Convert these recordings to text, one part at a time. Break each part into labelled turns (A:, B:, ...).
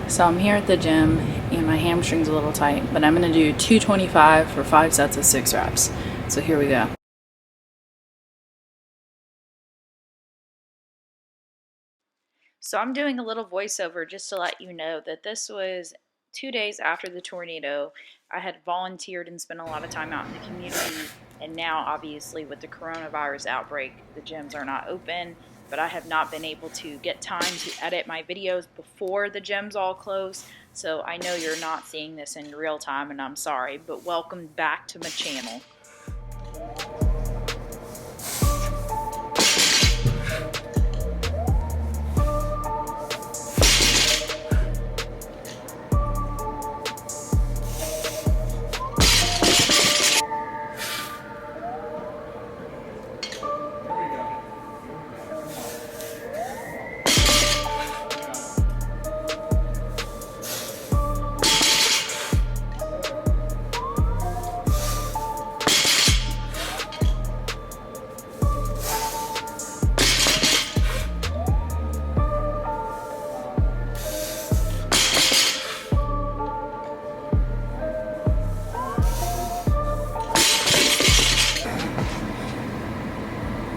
A: So I'm here at the gym and my hamstring's a little tight, but I'm going to do 225 for 5 sets of 6 reps. So here we go. So I'm doing a little voiceover just to let you know that this was 2 days after the tornado. I had volunteered and spent a lot of time out in the community, and now obviously with the coronavirus outbreak, the gyms are not open, but I have not been able to get time to edit my videos before the gyms all close. So I know you're not seeing this in real time, and I'm sorry, but welcome back to my channel.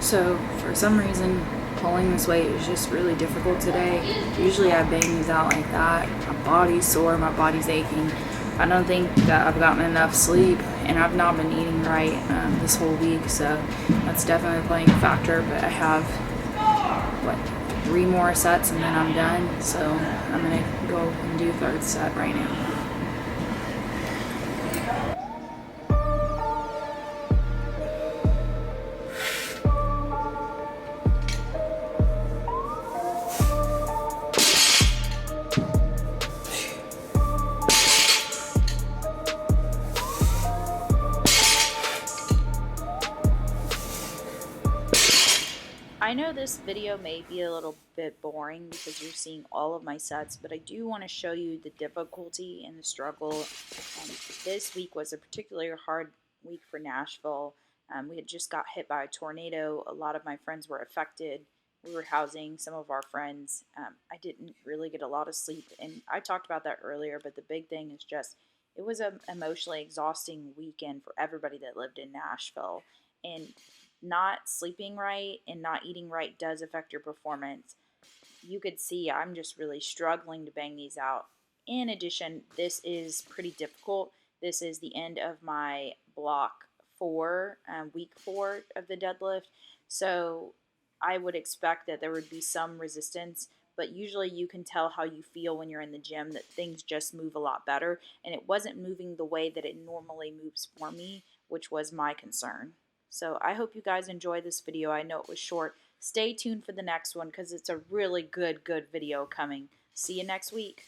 A: So for some reason, pulling this weight is just really difficult today. Usually I bang these out like that. My body's sore, my body's aching. I don't think that I've gotten enough sleep, and I've not been eating right this whole week, so that's definitely playing a factor. But I have, 3 more sets and then I'm done. So I'm gonna go and do 3rd set right now. I know this video may be a little bit boring because you're seeing all of my sets, but I do want to show you the difficulty and the struggle. This week was a particularly hard week for Nashville. We had just got hit by a tornado. A lot of my friends were affected. We were housing some of our friends. I didn't really get a lot of sleep, and I talked about that earlier, but the big thing is just it was an emotionally exhausting weekend for everybody that lived in Nashville. And not sleeping right and not eating right does affect your performance. You could see I'm just really struggling to bang these out. In addition, this is pretty difficult. This is the end of my block 4, week 4 of the deadlift. So I would expect that there would be some resistance, but usually you can tell how you feel when you're in the gym that things just move a lot better. And it wasn't moving the way that it normally moves for me, which was my concern. So I hope you guys enjoyed this video. I know it was short. Stay tuned for the next one because it's a really good video coming. See you next week.